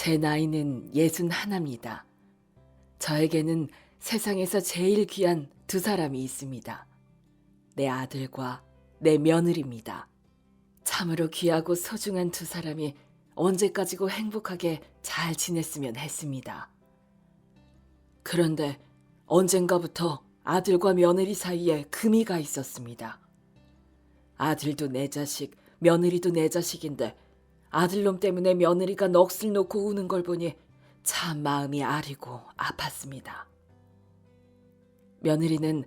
제 나이는 61입니다. 저에게는 세상에서 제일 귀한 두 사람이 있습니다. 내 아들과 내 며느리입니다. 참으로 귀하고 소중한 두 사람이 언제까지고 행복하게 잘 지냈으면 했습니다. 그런데 언젠가부터 아들과 며느리 사이에 금이 가 있었습니다. 아들도 내 자식, 며느리도 내 자식인데 아들놈 때문에 며느리가 넋을 놓고 우는 걸 보니 참 마음이 아리고 아팠습니다. 며느리는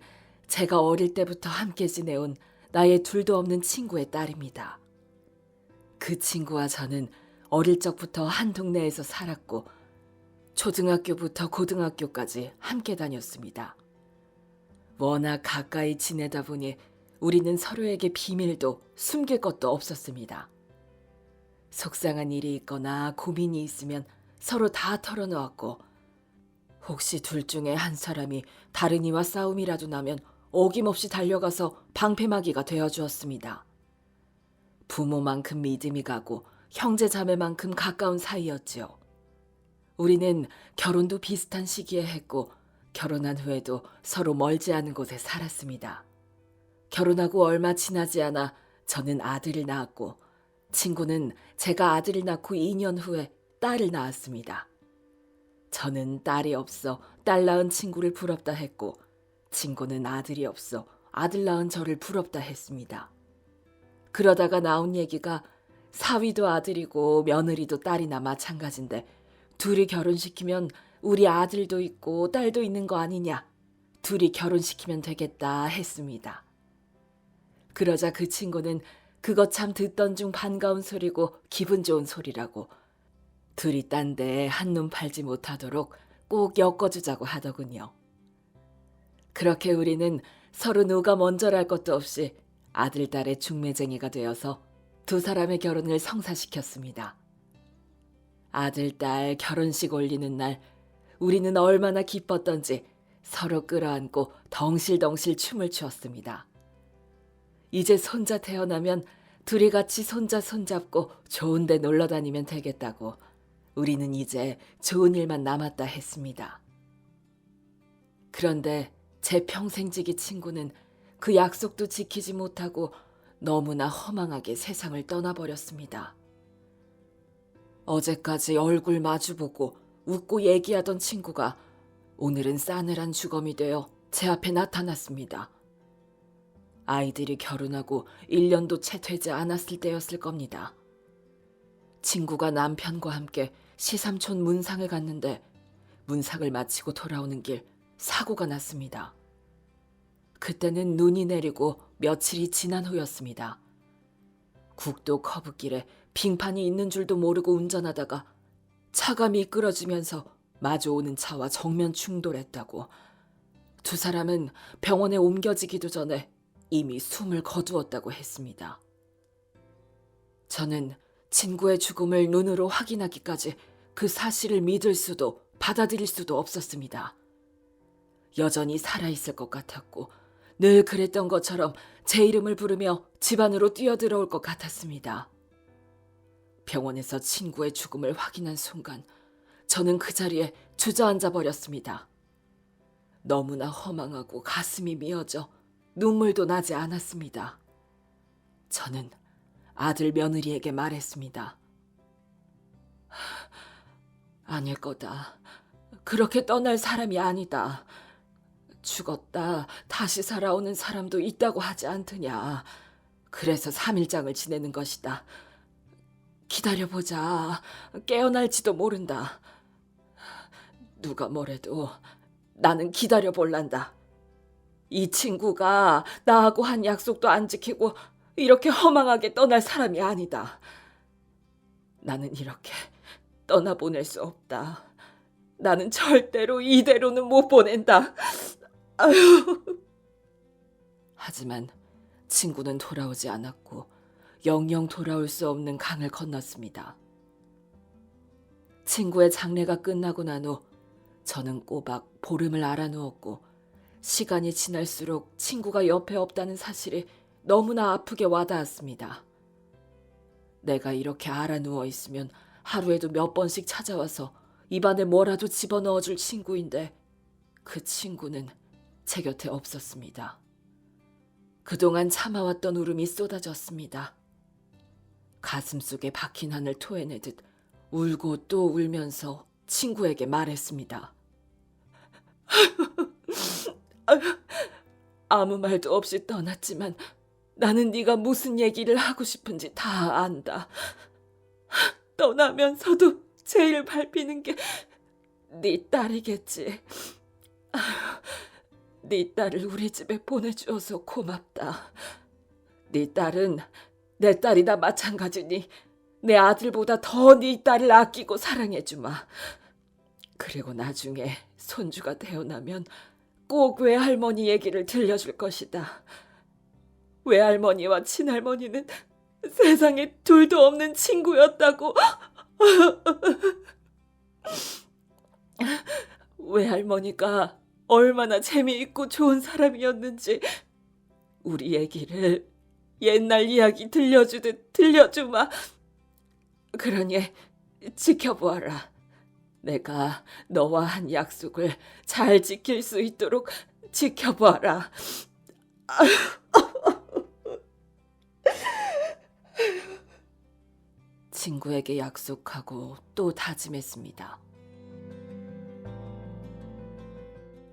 제가 어릴 때부터 함께 지내온 나의 둘도 없는 친구의 딸입니다. 그 친구와 저는 어릴 적부터 한 동네에서 살았고 초등학교부터 고등학교까지 함께 다녔습니다. 워낙 가까이 지내다 보니 우리는 서로에게 비밀도 숨길 것도 없었습니다. 속상한 일이 있거나 고민이 있으면 서로 다 털어놓았고 혹시 둘 중에 한 사람이 다른 이와 싸움이라도 나면 어김없이 달려가서 방패막이가 되어주었습니다. 부모만큼 믿음이 가고 형제 자매만큼 가까운 사이였지요. 우리는 결혼도 비슷한 시기에 했고 결혼한 후에도 서로 멀지 않은 곳에 살았습니다. 결혼하고 얼마 지나지 않아 저는 아들을 낳았고 친구는 제가 아들을 낳고 2년 후에 딸을 낳았습니다. 저는 딸이 없어 딸 낳은 친구를 부럽다 했고 친구는 아들이 없어 아들 낳은 저를 부럽다 했습니다. 그러다가 나온 얘기가 사위도 아들이고 며느리도 딸이나 마찬가지인데 둘이 결혼시키면 우리 아들도 있고 딸도 있는 거 아니냐. 둘이 결혼시키면 되겠다 했습니다. 그러자 그 친구는 그거 참 듣던 중 반가운 소리고 기분 좋은 소리라고 둘이 딴 데 한눈 팔지 못하도록 꼭 엮어주자고 하더군요. 그렇게 우리는 서로 누가 먼저랄 것도 없이 아들, 딸의 중매쟁이가 되어서 두 사람의 결혼을 성사시켰습니다. 아들, 딸 결혼식 올리는 날 우리는 얼마나 기뻤던지 서로 끌어안고 덩실덩실 춤을 추었습니다. 이제 손자 태어나면 둘이 같이 손자 손잡고 좋은 데 놀러 다니면 되겠다고 우리는 이제 좋은 일만 남았다 했습니다. 그런데 제 평생지기 친구는 그 약속도 지키지 못하고 너무나 허망하게 세상을 떠나버렸습니다. 어제까지 얼굴 마주보고 웃고 얘기하던 친구가 오늘은 싸늘한 주검이 되어 제 앞에 나타났습니다. 아이들이 결혼하고 1년도 채 되지 않았을 때였을 겁니다. 친구가 남편과 함께 시삼촌 문상을 갔는데 문상을 마치고 돌아오는 길 사고가 났습니다. 그때는 눈이 내리고 며칠이 지난 후였습니다. 국도 커브길에 빙판이 있는 줄도 모르고 운전하다가 차가 미끄러지면서 마주오는 차와 정면 충돌했다고 두 사람은 병원에 옮겨지기도 전에 이미 숨을 거두었다고 했습니다. 저는 친구의 죽음을 눈으로 확인하기까지 그 사실을 믿을 수도 받아들일 수도 없었습니다. 여전히 살아있을 것 같았고 늘 그랬던 것처럼 제 이름을 부르며 집 안으로 뛰어들어올 것 같았습니다. 병원에서 친구의 죽음을 확인한 순간 저는 그 자리에 주저앉아 버렸습니다. 너무나 허망하고 가슴이 미어져 눈물도 나지 않았습니다. 저는 아들 며느리에게 말했습니다. 아닐 거다. 그렇게 떠날 사람이 아니다. 죽었다 다시 살아오는 사람도 있다고 하지 않더냐. 그래서 3일장을 지내는 것이다. 기다려보자. 깨어날지도 모른다. 누가 뭐래도 나는 기다려볼란다. 이 친구가 나하고 한 약속도 안 지키고 이렇게 허망하게 떠날 사람이 아니다. 나는 이렇게 떠나보낼 수 없다. 나는 절대로 이대로는 못 보낸다. 아유. 하지만 친구는 돌아오지 않았고 영영 돌아올 수 없는 강을 건넜습니다. 친구의 장례가 끝나고 난 후 저는 꼬박 보름을 알아누웠고 시간이 지날수록 친구가 옆에 없다는 사실이 너무나 아프게 와닿았습니다. 내가 이렇게 알아누워 있으면 하루에도 몇 번씩 찾아와서 입안에 뭐라도 집어넣어줄 친구인데 그 친구는 제 곁에 없었습니다. 그동안 참아왔던 울음이 쏟아졌습니다. 가슴속에 박힌 한을 토해내듯 울고 또 울면서 친구에게 말했습니다. 아무 말도 없이 떠났지만 나는 네가 무슨 얘기를 하고 싶은지 다 안다. 떠나면서도 제일 밟히는 게 네 딸이겠지. 네 딸을 우리 집에 보내주어서 고맙다. 네 딸은 내 딸이나 마찬가지니 내 아들보다 더 네 딸을 아끼고 사랑해주마. 그리고 나중에 손주가 태어나면 꼭 외할머니 얘기를 들려줄 것이다. 외할머니와 친할머니는 세상에 둘도 없는 친구였다고. 외할머니가 얼마나 재미있고 좋은 사람이었는지 우리 얘기를 옛날 이야기 들려주듯 들려주마. 그러니 지켜보아라. 내가 너와 한 약속을 잘 지킬 수 있도록 지켜보아라. 친구에게 약속하고 또 다짐했습니다.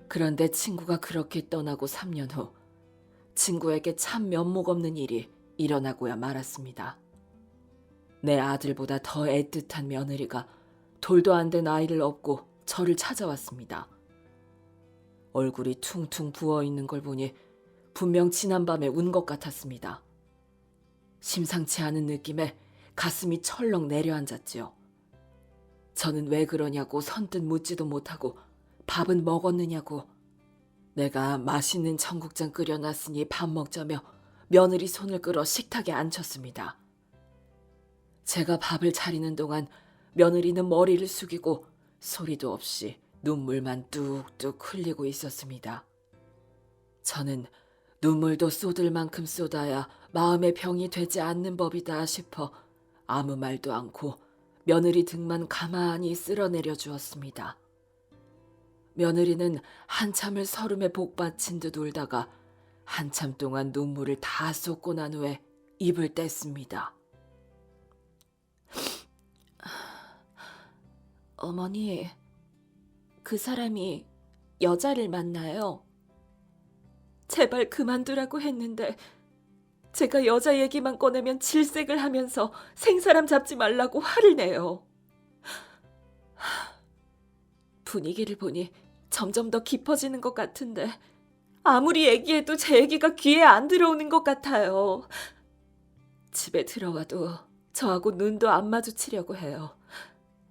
그런데 친구가 그렇게 떠나고 3년 후 친구에게 참 면목 없는 일이 일어나고야 말았습니다. 내 아들보다 더 애틋한 며느리가 돌도 안 된 아이를 업고 저를 찾아왔습니다. 얼굴이 퉁퉁 부어있는 걸 보니 분명 지난밤에 운 것 같았습니다. 심상치 않은 느낌에 가슴이 철렁 내려앉았지요. 저는 왜 그러냐고 선뜻 묻지도 못하고 밥은 먹었느냐고 내가 맛있는 청국장 끓여놨으니 밥 먹자며 며느리 손을 끌어 식탁에 앉혔습니다. 제가 밥을 차리는 동안 며느리는 머리를 숙이고 소리도 없이 눈물만 뚝뚝 흘리고 있었습니다. 저는 눈물도 쏟을 만큼 쏟아야 마음의 병이 되지 않는 법이다 싶어 아무 말도 않고 며느리 등만 가만히 쓸어내려 주었습니다. 며느리는 한참을 서름에 복받친 듯 울다가 한참 동안 눈물을 다 쏟고 난 후에 입을 뗐습니다. 어머니, 그 사람이 여자를 만나요. 제발 그만두라고 했는데 제가 여자 얘기만 꺼내면 질색을 하면서 생사람 잡지 말라고 화를 내요. 분위기를 보니 점점 더 깊어지는 것 같은데 아무리 얘기해도 제 얘기가 귀에 안 들어오는 것 같아요. 집에 들어와도 저하고 눈도 안 마주치려고 해요.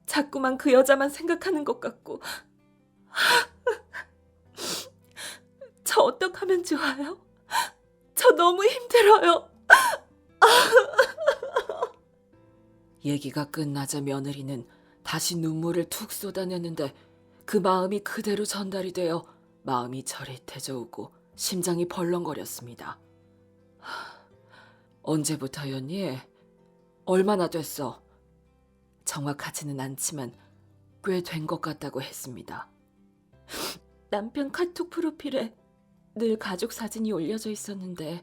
자꾸만 그 여자만 생각하는 것 같고. 저 어떡하면 좋아요? 저 너무 힘들어요. 얘기가 끝나자 며느리는 다시 눈물을 툭 쏟아내는데 그 마음이 그대로 전달이 되어 마음이 저릿해져 오고 심장이 벌렁거렸습니다. 언제부터였니? 얼마나 됐어? 정확하지는 않지만 꽤 된 것 같다고 했습니다. 남편 카톡 프로필에 늘 가족 사진이 올려져 있었는데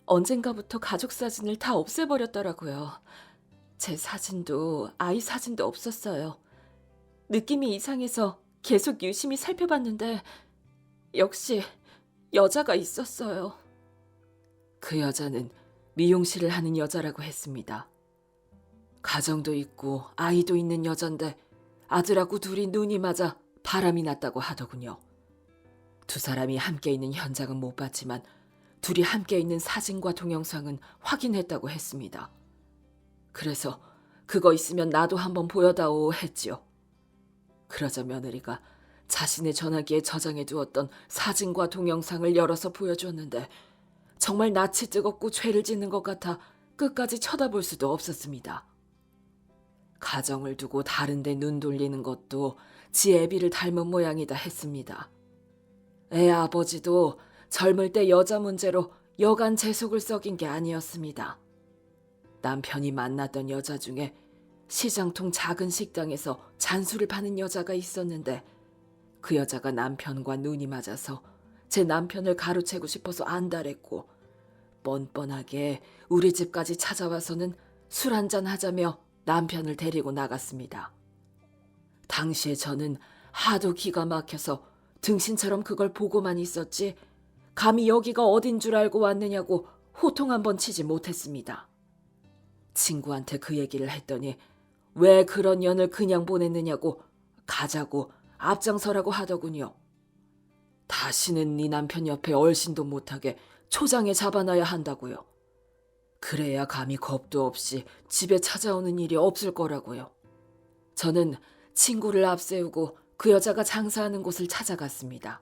언젠가부터 가족 사진을 다 없애버렸더라고요. 제 사진도 아이 사진도 없었어요. 느낌이 이상해서 계속 유심히 살펴봤는데 역시 여자가 있었어요. 그 여자는 미용실을 하는 여자라고 했습니다. 가정도 있고 아이도 있는 여잔데 아들하고 둘이 눈이 맞아 바람이 났다고 하더군요. 두 사람이 함께 있는 현장은 못 봤지만 둘이 함께 있는 사진과 동영상은 확인했다고 했습니다. 그래서 그거 있으면 나도 한번 보여다오 했지요. 그러자 며느리가 자신의 전화기에 저장해 두었던 사진과 동영상을 열어서 보여주었는데 정말 낯이 뜨겁고 죄를 짓는 것 같아 끝까지 쳐다볼 수도 없었습니다. 가정을 두고 다른 데 눈 돌리는 것도 지 애비를 닮은 모양이다 했습니다. 애 아버지도 젊을 때 여자 문제로 여간 재속을 썩인 게 아니었습니다. 남편이 만났던 여자 중에 시장통 작은 식당에서 잔술을 파는 여자가 있었는데 그 여자가 남편과 눈이 맞아서 제 남편을 가로채고 싶어서 안달했고 뻔뻔하게 우리 집까지 찾아와서는 술 한잔 하자며 남편을 데리고 나갔습니다. 당시에 저는 하도 기가 막혀서 등신처럼 그걸 보고만 있었지 감히 여기가 어딘 줄 알고 왔느냐고 호통 한번 치지 못했습니다. 친구한테 그 얘기를 했더니 왜 그런 년을 그냥 보냈느냐고 가자고 앞장서라고 하더군요. 다시는 네 남편 옆에 얼씬도 못하게 초장에 잡아놔야 한다고요. 그래야 감히 겁도 없이 집에 찾아오는 일이 없을 거라고요. 저는 친구를 앞세우고 그 여자가 장사하는 곳을 찾아갔습니다.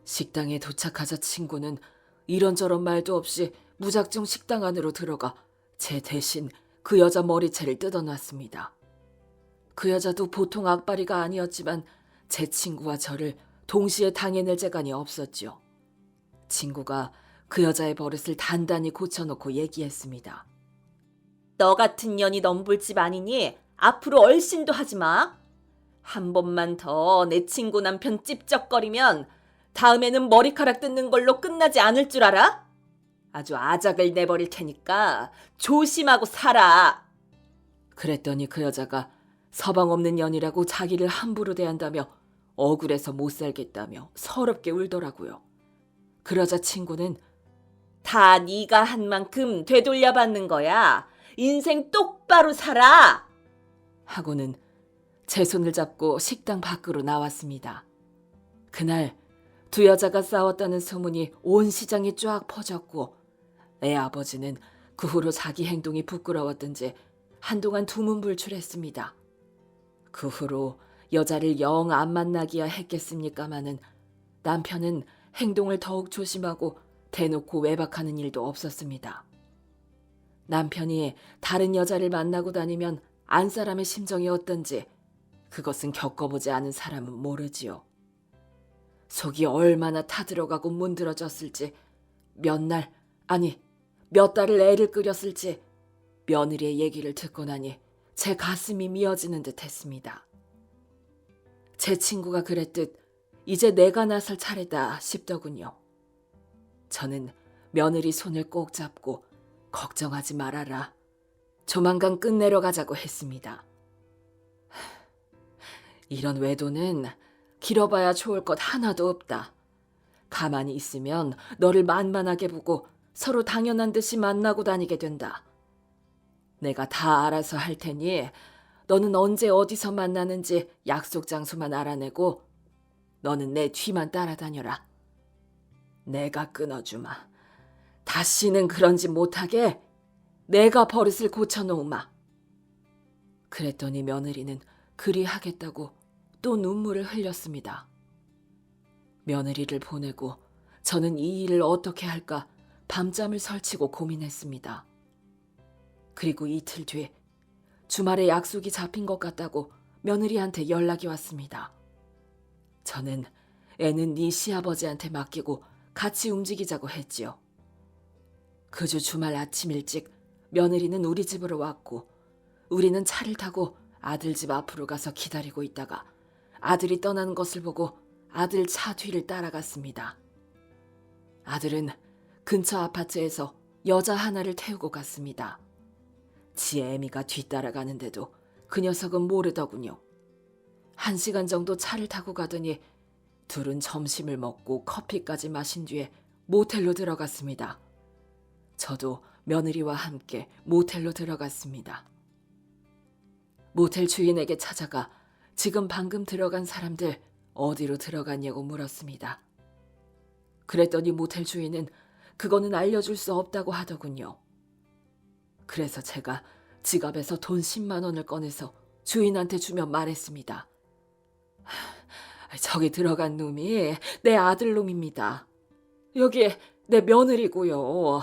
식당에 도착하자 친구는 이런저런 말도 없이 무작정 식당 안으로 들어가 제 대신 그 여자 머리채를 뜯어놨습니다. 그 여자도 보통 악바리가 아니었지만 제 친구와 저를 동시에 당해낼 재간이 없었죠. 친구가 그 여자의 버릇을 단단히 고쳐놓고 얘기했습니다. 너 같은 년이 넘불집 아니니 앞으로 얼씬도 하지 마. 한 번만 더 내 친구 남편 찝쩍거리면 다음에는 머리카락 뜯는 걸로 끝나지 않을 줄 알아? 아주 아작을 내버릴 테니까 조심하고 살아. 그랬더니 그 여자가 서방 없는 년이라고 자기를 함부로 대한다며 억울해서 못 살겠다며 서럽게 울더라고요. 그러자 친구는 다 네가 한 만큼 되돌려받는 거야. 인생 똑바로 살아. 하고는 제 손을 잡고 식당 밖으로 나왔습니다. 그날 두 여자가 싸웠다는 소문이 온 시장에 쫙 퍼졌고 애 아버지는 그 후로 자기 행동이 부끄러웠던지 한동안 두문불출했습니다. 그 후로 여자를 영 안 만나기야 했겠습니까마는 남편은 행동을 더욱 조심하고 대놓고 외박하는 일도 없었습니다. 남편이 다른 여자를 만나고 다니면 안 사람의 심정이 어떤지 그것은 겪어보지 않은 사람은 모르지요. 속이 얼마나 타들어가고 문드러졌을지 몇 달을 애를 끓였을지 며느리의 얘기를 듣고 나니 제 가슴이 미어지는 듯 했습니다. 제 친구가 그랬듯 이제 내가 나설 차례다 싶더군요. 저는 며느리 손을 꼭 잡고 걱정하지 말아라. 조만간 끝내러 가자고 했습니다. 이런 외도는 길어봐야 좋을 것 하나도 없다. 가만히 있으면 너를 만만하게 보고 서로 당연한 듯이 만나고 다니게 된다. 내가 다 알아서 할 테니 너는 언제 어디서 만나는지 약속 장소만 알아내고 너는 내 뒤만 따라다녀라. 내가 끊어주마. 다시는 그런 짓 못하게 내가 버릇을 고쳐놓으마. 그랬더니 며느리는 그리 하겠다고 또 눈물을 흘렸습니다. 며느리를 보내고 저는 이 일을 어떻게 할까 밤잠을 설치고 고민했습니다. 그리고 이틀 뒤 주말에 약속이 잡힌 것 같다고 며느리한테 연락이 왔습니다. 저는 애는 네 시아버지한테 맡기고 같이 움직이자고 했지요. 그 주 주말 아침 일찍 며느리는 우리 집으로 왔고 우리는 차를 타고 아들 집 앞으로 가서 기다리고 있다가 아들이 떠나는 것을 보고 아들 차 뒤를 따라갔습니다. 아들은 근처 아파트에서 여자 하나를 태우고 갔습니다. 지 애미가 뒤따라가는데도 그 녀석은 모르더군요. 1시간 정도 차를 타고 가더니 둘은 점심을 먹고 커피까지 마신 뒤에 모텔로 들어갔습니다. 저도 며느리와 함께 모텔로 들어갔습니다. 모텔 주인에게 찾아가 지금 방금 들어간 사람들 어디로 들어갔냐고 물었습니다. 그랬더니 모텔 주인은 그거는 알려줄 수 없다고 하더군요. 그래서 제가 지갑에서 돈 10만 원을 꺼내서 주인한테 주며 말했습니다. 저기 들어간 놈이 내 아들놈입니다. 여기 내 며느리고요.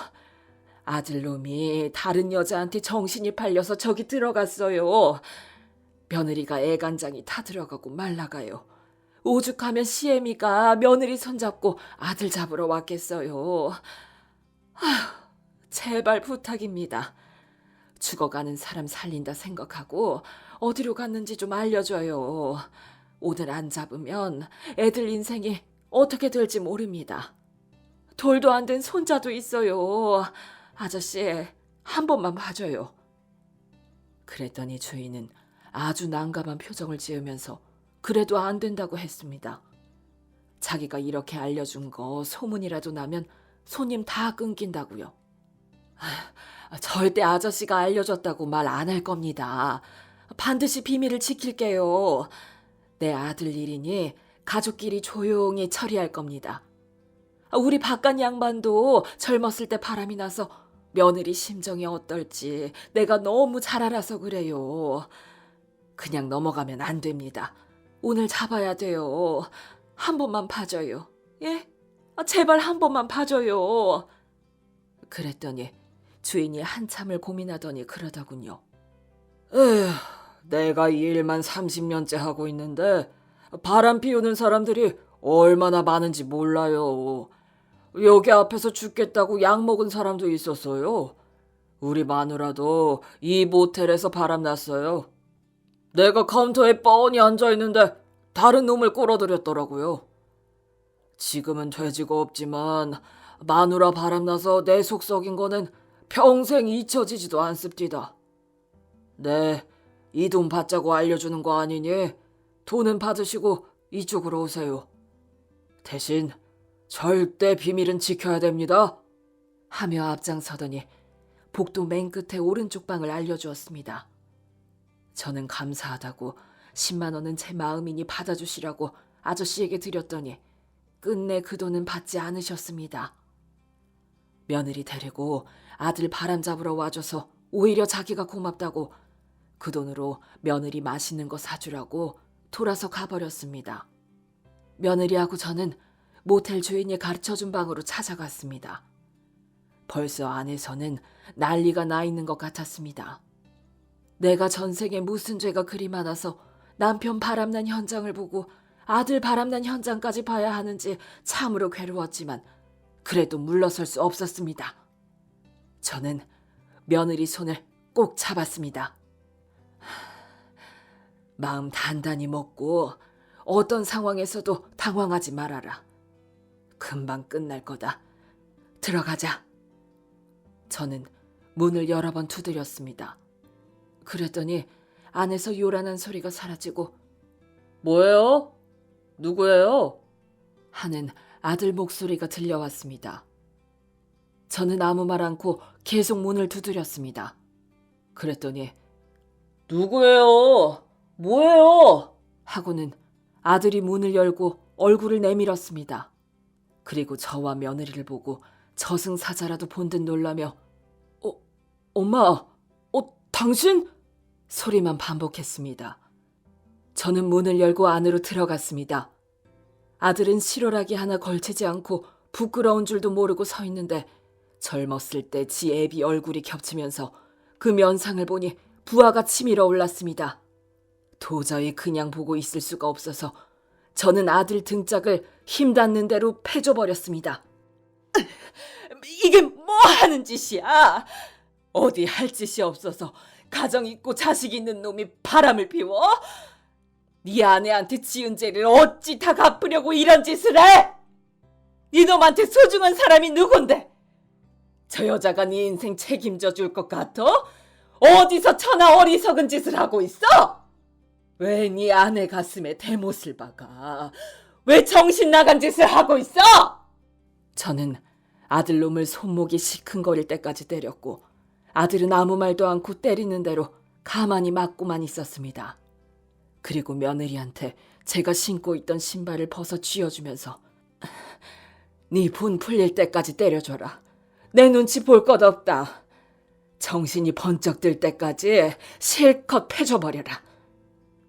아들놈이 다른 여자한테 정신이 팔려서 저기 들어갔어요. 며느리가 애간장이 타들어가고 말라가요. 오죽하면 시애미가 며느리 손잡고 아들 잡으러 왔겠어요. 아휴, 제발 부탁입니다. 죽어가는 사람 살린다 생각하고 어디로 갔는지 좀 알려줘요. 오늘 안 잡으면 애들 인생이 어떻게 될지 모릅니다. 돌도 안 된 손자도 있어요. 아저씨, 한 번만 봐줘요. 그랬더니 주인은 아주 난감한 표정을 지으면서 그래도 안 된다고 했습니다. 자기가 이렇게 알려준 거 소문이라도 나면 손님 다 끊긴다고요. 절대 아저씨가 알려줬다고 말 안 할 겁니다. 반드시 비밀을 지킬게요. 내 아들 일이니 가족끼리 조용히 처리할 겁니다. 우리 바깥 양반도 젊었을 때 바람이 나서 며느리 심정이 어떨지 내가 너무 잘 알아서 그래요. 그냥 넘어가면 안 됩니다. 오늘 잡아야 돼요. 한 번만 봐줘요. 예? 제발 한 번만 봐줘요. 그랬더니 주인이 한참을 고민하더니 그러더군요. 에휴, 내가 이 일만 30년째 하고 있는데 바람 피우는 사람들이 얼마나 많은지 몰라요. 여기 앞에서 죽겠다고 약 먹은 사람도 있었어요. 우리 마누라도 이 모텔에서 바람났어요. 내가 카운터에 뻔히 앉아있는데 다른 놈을 끌어들였더라고요. 지금은 돼지가 없지만 마누라 바람나서 내 속 썩인 거는 평생 잊혀지지도 않습디다. 네, 이 돈 받자고 알려주는 거 아니니 돈은 받으시고 이쪽으로 오세요. 대신 절대 비밀은 지켜야 됩니다. 하며 앞장서더니 복도 맨 끝에 오른쪽 방을 알려주었습니다. 저는 감사하다고 10만 원은 제 마음이니 받아주시라고 아저씨에게 드렸더니 끝내 그 돈은 받지 않으셨습니다. 며느리 데리고 아들 바람 잡으러 와줘서 오히려 자기가 고맙다고 그 돈으로 며느리 맛있는 거 사주라고 돌아서 가버렸습니다. 며느리하고 저는 모텔 주인이 가르쳐준 방으로 찾아갔습니다. 벌써 안에서는 난리가 나 있는 것 같았습니다. 내가 전생에 무슨 죄가 그리 많아서 남편 바람난 현장을 보고 아들 바람난 현장까지 봐야 하는지 참으로 괴로웠지만 그래도 물러설 수 없었습니다. 저는 며느리 손을 꼭 잡았습니다. 마음 단단히 먹고 어떤 상황에서도 당황하지 말아라. 금방 끝날 거다. 들어가자. 저는 문을 여러 번 두드렸습니다. 그랬더니 안에서 요란한 소리가 사라지고 뭐예요? 누구예요? 하는 아들 목소리가 들려왔습니다. 저는 아무 말 않고 계속 문을 두드렸습니다. 그랬더니 누구예요? 뭐예요? 하고는 아들이 문을 열고 얼굴을 내밀었습니다. 그리고 저와 며느리를 보고 저승사자라도 본 듯 놀라며 엄마, 당신? 소리만 반복했습니다. 저는 문을 열고 안으로 들어갔습니다. 아들은 실오라기 하나 걸치지 않고 부끄러운 줄도 모르고 서 있는데 젊었을 때 지 애비 얼굴이 겹치면서 그 면상을 보니 부하가 치밀어 올랐습니다. 도저히 그냥 보고 있을 수가 없어서 저는 아들 등짝을 힘 닿는 대로 패줘버렸습니다. 이게 뭐 하는 짓이야? 어디 할 짓이 없어서 가정 있고 자식 있는 놈이 바람을 피워? 네 아내한테 지은 죄를 어찌 다 갚으려고 이런 짓을 해? 네 놈한테 소중한 사람이 누군데? 저 여자가 네 인생 책임져 줄 것 같아? 어디서 천하 어리석은 짓을 하고 있어? 왜 네 아내 가슴에 대못을 박아? 왜 정신 나간 짓을 하고 있어? 저는 아들놈을 손목이 시큰거릴 때까지 때렸고 아들은 아무 말도 않고 때리는 대로 가만히 맞고만 있었습니다. 그리고 며느리한테 제가 신고 있던 신발을 벗어 쥐어주면서 네 분 풀릴 때까지 때려줘라. 내 눈치 볼 것 없다. 정신이 번쩍 들 때까지 실컷 패줘버려라.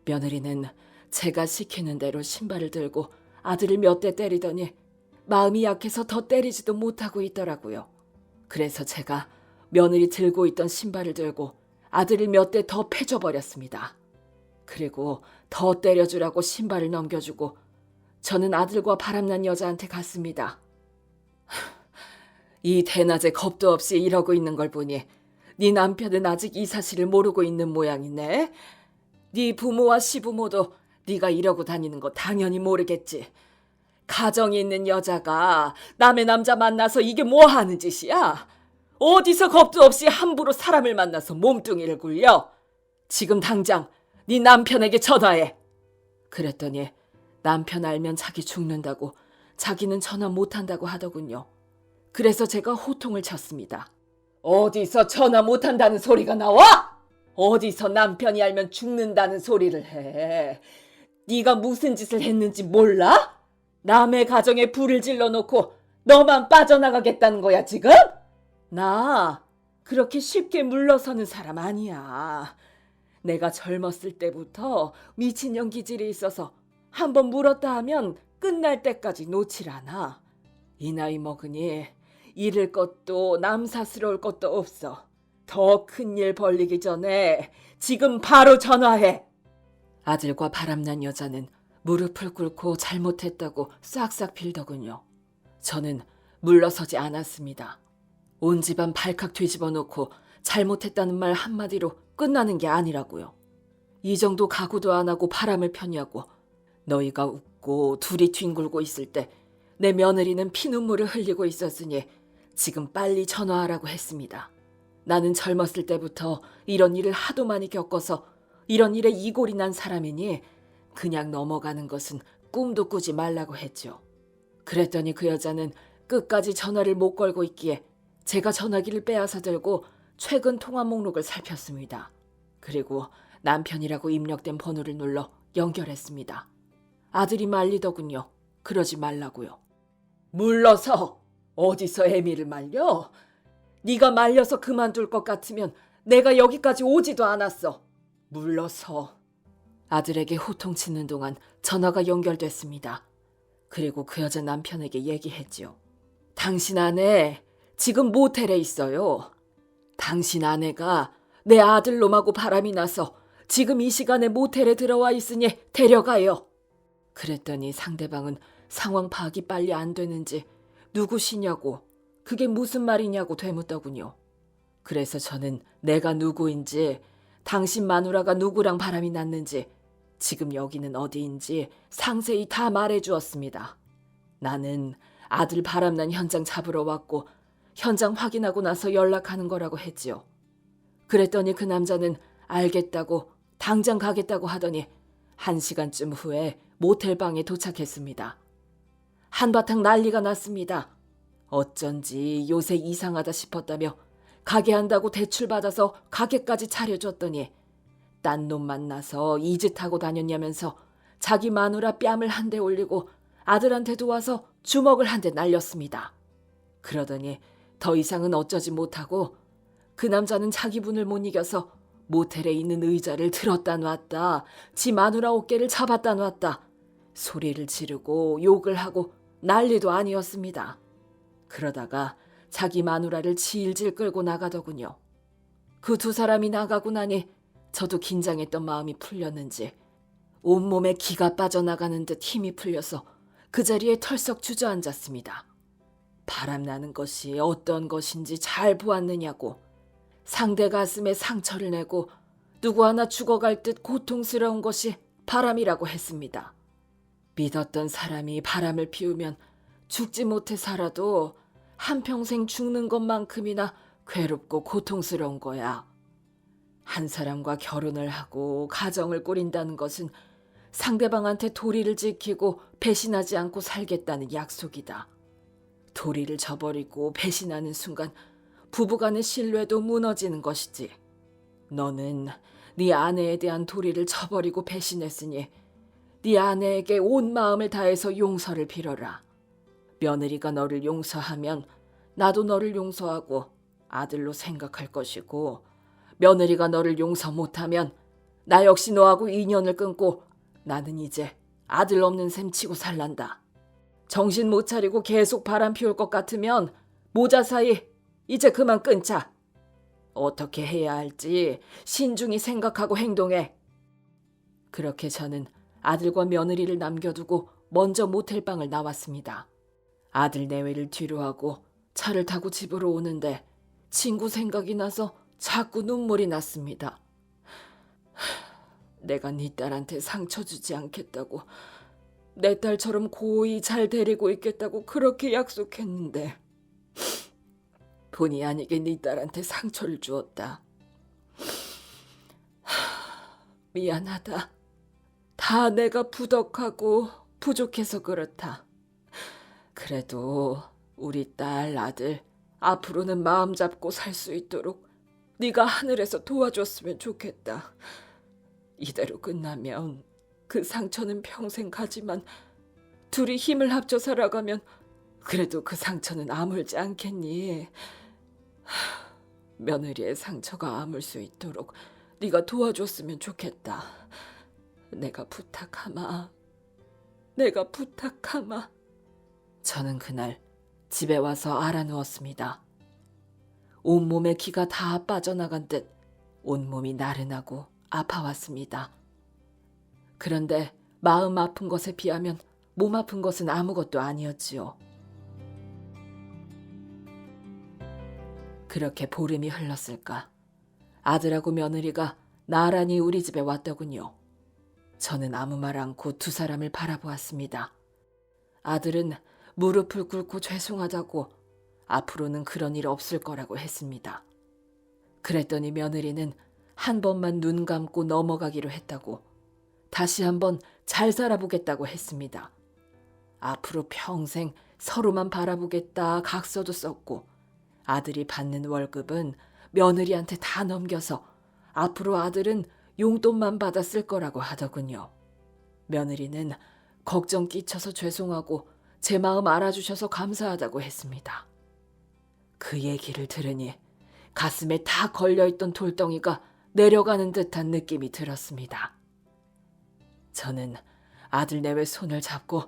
며느리는 제가 시키는 대로 신발을 들고 아들을 몇 대 때리더니 마음이 약해서 더 때리지도 못하고 있더라고요. 그래서 제가 며느리 들고 있던 신발을 들고 아들을 몇 대 더 패줘버렸습니다. 그리고 더 때려주라고 신발을 넘겨주고 저는 아들과 바람난 여자한테 갔습니다. 이 대낮에 겁도 없이 이러고 있는 걸 보니 네 남편은 아직 이 사실을 모르고 있는 모양이네. 네 부모와 시부모도 네가 이러고 다니는 거 당연히 모르겠지. 가정이 있는 여자가 남의 남자 만나서 이게 뭐 하는 짓이야? 어디서 겁도 없이 함부로 사람을 만나서 몸뚱이를 굴려? 지금 당장 네 남편에게 전화해. 그랬더니 남편 알면 자기 죽는다고, 자기는 전화 못한다고 하더군요. 그래서 제가 호통을 쳤습니다. 어디서 전화 못한다는 소리가 나와? 어디서 남편이 알면 죽는다는 소리를 해? 네가 무슨 짓을 했는지 몰라? 남의 가정에 불을 질러놓고 너만 빠져나가겠다는 거야 지금? 나 그렇게 쉽게 물러서는 사람 아니야. 내가 젊었을 때부터 미친년 기질이 있어서 한번 물었다 하면 끝날 때까지 놓질 않아. 이 나이 먹으니 잃을 것도 남사스러울 것도 없어. 더 큰 일 벌리기 전에 지금 바로 전화해. 아들과 바람난 여자는 무릎을 꿇고 잘못했다고 싹싹 빌더군요. 저는 물러서지 않았습니다. 온 집안 발칵 뒤집어 놓고 잘못했다는 말 한마디로 끝나는 게 아니라고요. 이 정도 각오도 안 하고 바람을 펴냐고. 너희가 웃고 둘이 뒹굴고 있을 때 내 며느리는 피눈물을 흘리고 있었으니 지금 빨리 전화하라고 했습니다. 나는 젊었을 때부터 이런 일을 하도 많이 겪어서 이런 일에 이골이 난 사람이니 그냥 넘어가는 것은 꿈도 꾸지 말라고 했죠. 그랬더니 그 여자는 끝까지 전화를 못 걸고 있기에 제가 전화기를 빼앗아 들고 최근 통화 목록을 살폈습니다. 그리고 남편이라고 입력된 번호를 눌러 연결했습니다. 아들이 말리더군요. 그러지 말라고요. 물러서! 어디서 애미를 말려? 네가 말려서 그만둘 것 같으면 내가 여기까지 오지도 않았어. 물러서. 아들에게 호통치는 동안 전화가 연결됐습니다. 그리고 그 여자 남편에게 얘기했지요. 당신 아내 지금 모텔에 있어요. 당신 아내가 내 아들놈하고 바람이 나서 지금 이 시간에 모텔에 들어와 있으니 데려가요. 그랬더니 상대방은 상황 파악이 빨리 안 되는지 누구시냐고, 그게 무슨 말이냐고 되묻더군요. 그래서 저는 내가 누구인지, 당신 마누라가 누구랑 바람이 났는지, 지금 여기는 어디인지 상세히 다 말해주었습니다. 나는 아들 바람난 현장 잡으러 왔고 현장 확인하고 나서 연락하는 거라고 했지요. 그랬더니 그 남자는 알겠다고 당장 가겠다고 하더니 1시간쯤 후에 모텔방에 도착했습니다. 한바탕 난리가 났습니다. 어쩐지 요새 이상하다 싶었다며 가게 한다고 대출받아서 가게까지 차려줬더니 딴 놈 만나서 이 짓 하고 다녔냐면서 자기 마누라 뺨을 한 대 올리고 아들한테도 와서 주먹을 한 대 날렸습니다. 그러더니 더 이상은 어쩌지 못하고 그 남자는 자기 분을 못 이겨서 모텔에 있는 의자를 들었다 놨다, 지 마누라 어깨를 잡았다 놨다, 소리를 지르고 욕을 하고 난리도 아니었습니다. 그러다가 자기 마누라를 질질 끌고 나가더군요. 그 두 사람이 나가고 나니 저도 긴장했던 마음이 풀렸는지 온몸에 기가 빠져나가는 듯 힘이 풀려서 그 자리에 털썩 주저앉았습니다. 바람나는 것이 어떤 것인지 잘 보았느냐고, 상대 가슴에 상처를 내고 누구 하나 죽어갈 듯 고통스러운 것이 바람이라고 했습니다. 믿었던 사람이 바람을 피우면 죽지 못해 살아도 한평생 죽는 것만큼이나 괴롭고 고통스러운 거야. 한 사람과 결혼을 하고 가정을 꾸린다는 것은 상대방한테 도리를 지키고 배신하지 않고 살겠다는 약속이다. 도리를 저버리고 배신하는 순간 부부간의 신뢰도 무너지는 것이지. 너는 네 아내에 대한 도리를 저버리고 배신했으니 네 아내에게 온 마음을 다해서 용서를 빌어라. 며느리가 너를 용서하면 나도 너를 용서하고 아들로 생각할 것이고, 며느리가 너를 용서 못하면 나 역시 너하고 인연을 끊고 나는 이제 아들 없는 셈 치고 살란다. 정신 못 차리고 계속 바람 피울 것 같으면 모자 사이 이제 그만 끊자. 어떻게 해야 할지 신중히 생각하고 행동해. 그렇게 저는 아들과 며느리를 남겨두고 먼저 모텔방을 나왔습니다. 아들 내외를 뒤로 하고 차를 타고 집으로 오는데 친구 생각이 나서 자꾸 눈물이 났습니다. 내가 네 딸한테 상처 주지 않겠다고, 내 딸처럼 고이 잘 데리고 있겠다고 그렇게 약속했는데 본의 아니게 네 딸한테 상처를 주었다. 미안하다. 다 내가 부덕하고 부족해서 그렇다. 그래도 우리 딸, 아들 앞으로는 마음 잡고 살 수 있도록 네가 하늘에서 도와줬으면 좋겠다. 이대로 끝나면 그 상처는 평생 가지만 둘이 힘을 합쳐 살아가면 그래도 그 상처는 아물지 않겠니? 며느리의 상처가 아물 수 있도록 네가 도와줬으면 좋겠다. 내가 부탁하마. 내가 부탁하마. 저는 그날 집에 와서 알아누웠습니다. 온몸에 기가 다 빠져나간 듯 온몸이 나른하고 아파왔습니다. 그런데 마음 아픈 것에 비하면 몸 아픈 것은 아무것도 아니었지요. 그렇게 보름이 흘렀을까. 아들하고 며느리가 나란히 우리 집에 왔더군요. 저는 아무 말 않고 두 사람을 바라보았습니다. 아들은 무릎을 꿇고 죄송하다고 앞으로는 그런 일 없을 거라고 했습니다. 그랬더니 며느리는 한 번만 눈 감고 넘어가기로 했다고, 다시 한번 잘 살아보겠다고 했습니다. 앞으로 평생 서로만 바라보겠다 각서도 썼고, 아들이 받는 월급은 며느리한테 다 넘겨서 앞으로 아들은 용돈만 받아 쓸 거라고 하더군요. 며느리는 걱정 끼쳐서 죄송하고 제 마음 알아주셔서 감사하다고 했습니다. 그 얘기를 들으니 가슴에 다 걸려있던 돌덩이가 내려가는 듯한 느낌이 들었습니다. 저는 아들 내외 손을 잡고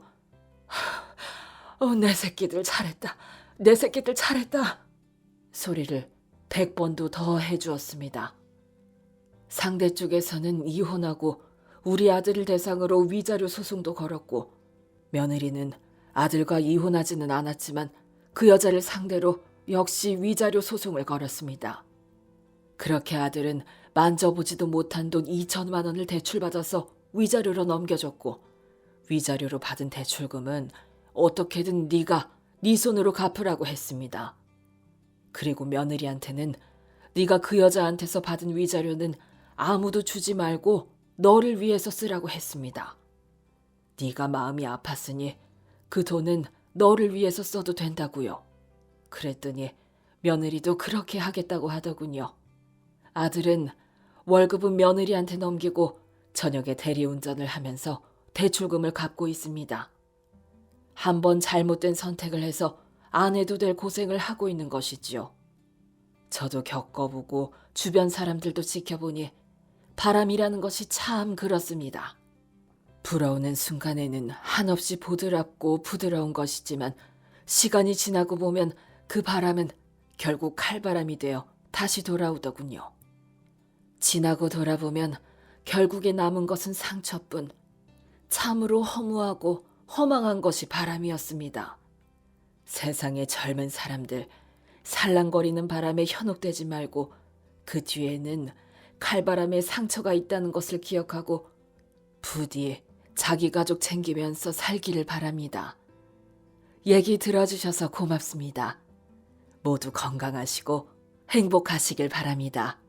내 새끼들 잘했다. 내 새끼들 잘했다. 소리를 100번도 더 해주었습니다. 상대 쪽에서는 이혼하고 우리 아들을 대상으로 위자료 소송도 걸었고, 며느리는 아들과 이혼하지는 않았지만 그 여자를 상대로 역시 위자료 소송을 걸었습니다. 그렇게 아들은 만져보지도 못한 돈 2천만 원을 대출받아서 위자료로 넘겨줬고, 위자료로 받은 대출금은 어떻게든 네가 네 손으로 갚으라고 했습니다. 그리고 며느리한테는 네가 그 여자한테서 받은 위자료는 아무도 주지 말고 너를 위해서 쓰라고 했습니다. 네가 마음이 아팠으니 그 돈은 너를 위해서 써도 된다고요. 그랬더니 며느리도 그렇게 하겠다고 하더군요. 아들은 월급은 며느리한테 넘기고 저녁에 대리운전을 하면서 대출금을 갚고 있습니다. 한 번 잘못된 선택을 해서 안 해도 될 고생을 하고 있는 것이지요. 저도 겪어보고 주변 사람들도 지켜보니 바람이라는 것이 참 그렇습니다. 불어오는 순간에는 한없이 보드랍고 부드러운 것이지만 시간이 지나고 보면 그 바람은 결국 칼바람이 되어 다시 돌아오더군요. 지나고 돌아보면 결국에 남은 것은 상처뿐, 참으로 허무하고 허망한 것이 바람이었습니다. 세상의 젊은 사람들, 살랑거리는 바람에 현혹되지 말고 그 뒤에는 칼바람에 상처가 있다는 것을 기억하고 부디 자기 가족 챙기면서 살기를 바랍니다. 얘기 들어주셔서 고맙습니다. 모두 건강하시고 행복하시길 바랍니다.